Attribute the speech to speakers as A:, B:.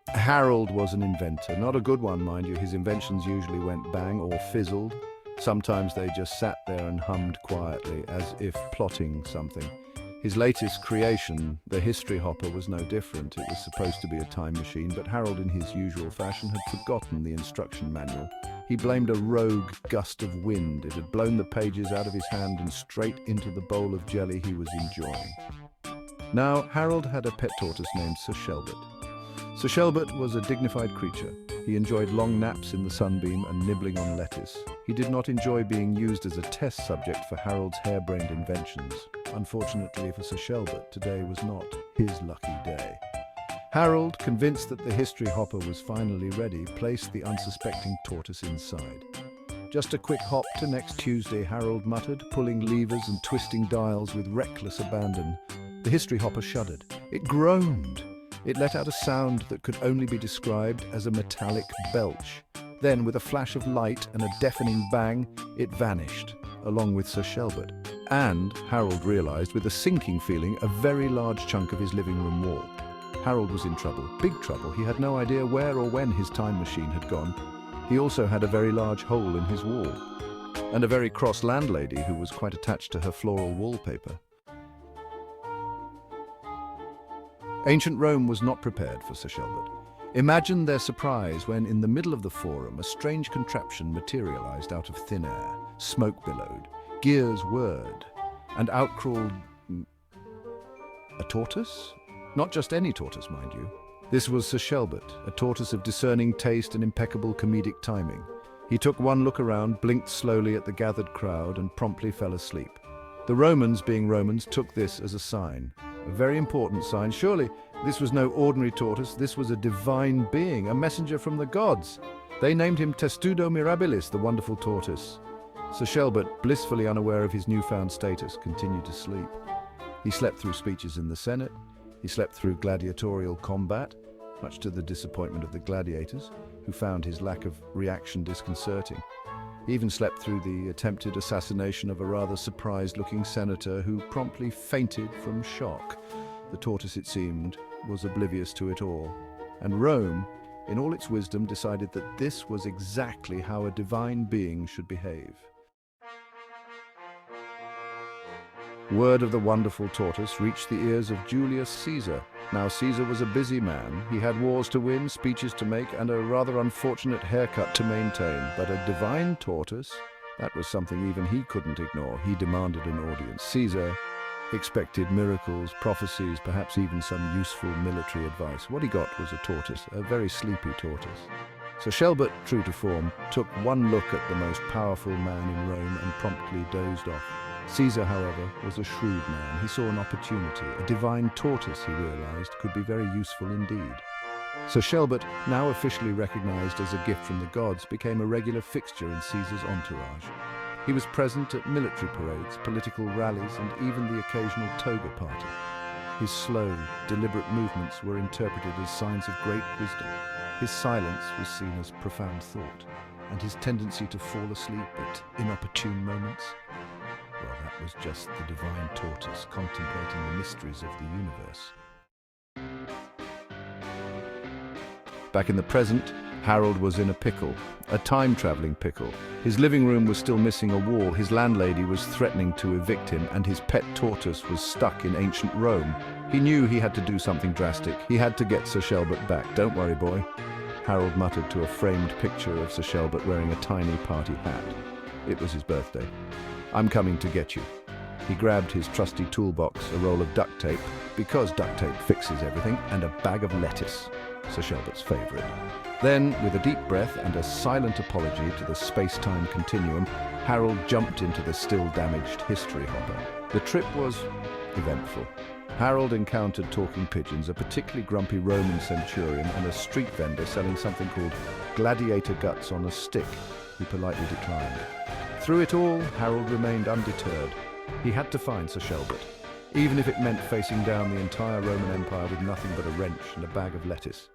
A: Harold was an inventor, not a good one, mind you. His inventions usually went bang or fizzled. Sometimes they just sat there and hummed quietly, as if plotting something. His latest creation, the history hopper, was no different. It was supposed to be a time machine, but Harold, in his usual fashion, had forgotten the instruction manual. He blamed a rogue gust of wind. It had blown the pages out of his hand and straight into the bowl of jelly he was enjoying. Now, Harold had a pet tortoise named Sir Shelbert. Sir Shelbert was a dignified creature. He enjoyed long naps in the sunbeam and nibbling on lettuce. He did not enjoy being used as a test subject for Harold's harebrained inventions. Unfortunately for Sir Shelbert, today was not his lucky day. Harold, convinced that the history hopper was finally ready, placed the unsuspecting tortoise inside. "Just a quick hop to next Tuesday," Harold muttered, pulling levers and twisting dials with reckless abandon. The history hopper shuddered. It groaned. It let out a sound that could only be described as a metallic belch. Then, with a flash of light and a deafening bang, it vanished, along with Sir Shelbert. And, Harold realized, with a sinking feeling, a very large chunk of his living room wall. Harold was in trouble, big trouble. He had no idea where or when his time machine had gone. He also had a very large hole in his wall, and a very cross landlady who was quite attached to her floral wallpaper. Ancient Rome was not prepared for Sir Shelbert. Imagine their surprise when, in the middle of the forum, a strange contraption materialized out of thin air. Smoke billowed, gears whirred, and out crawled a tortoise? Not just any tortoise, mind you. This was Sir Shelbert, a tortoise of discerning taste and impeccable comedic timing. He took one look around, blinked slowly at the gathered crowd, and promptly fell asleep. The Romans, being Romans, took this as a sign. A very important sign. Surely this was no ordinary tortoise. This was a divine being, a messenger from the gods. They named him Testudo Mirabilis, the wonderful tortoise. Sir Shelbert, blissfully unaware of his newfound status, continued to sleep. He slept through speeches in the Senate. He slept through gladiatorial combat, much to the disappointment of the gladiators, who found his lack of reaction disconcerting. He even slept through the attempted assassination of a rather surprised-looking senator who promptly fainted from shock. The tortoise, it seemed, was oblivious to it all. And Rome, in all its wisdom, decided that this was exactly how a divine being should behave. Word of the wonderful tortoise reached the ears of Julius Caesar. Now, Caesar was a busy man. He had wars to win, speeches to make, and a rather unfortunate haircut to maintain. But a divine tortoise? That was something even he couldn't ignore. He demanded an audience. Caesar expected miracles, prophecies, perhaps even some useful military advice. What he got was a tortoise, a very sleepy tortoise. So Shelbert, true to form, took one look at the most powerful man in Rome and promptly dozed off. Caesar, however, was a shrewd man. He saw an opportunity. A divine tortoise, he realized, could be very useful indeed. So Shelbert, now officially recognized as a gift from the gods, became a regular fixture in Caesar's entourage. He was present at military parades, political rallies, and even the occasional toga party. His slow, deliberate movements were interpreted as signs of great wisdom. His silence was seen as profound thought, and his tendency to fall asleep at inopportune moments, well, that was just the divine tortoise contemplating the mysteries of the universe. Back in the present, Harold was in a pickle, a time-traveling pickle. His living room was still missing a wall, his landlady was threatening to evict him, and his pet tortoise was stuck in ancient Rome. He knew he had to do something drastic. He had to get Sir Shelbert back. "Don't worry, boy," Harold muttered to a framed picture of Sir Shelbert wearing a tiny party hat. It was his birthday. "I'm coming to get you." He grabbed his trusty toolbox, a roll of duct tape, because duct tape fixes everything, and a bag of lettuce, Sir Shelbert's favorite. Then, with a deep breath and a silent apology to the space-time continuum, Harold jumped into the still-damaged history hopper. The trip was eventful. Harold encountered talking pigeons, a particularly grumpy Roman centurion, and a street vendor selling something called gladiator guts on a stick, who politely declined. Through it all, Harold remained undeterred. He had to find Sir Shelbert, even if it meant facing down the entire Roman Empire with nothing but a wrench and a bag of lettuce.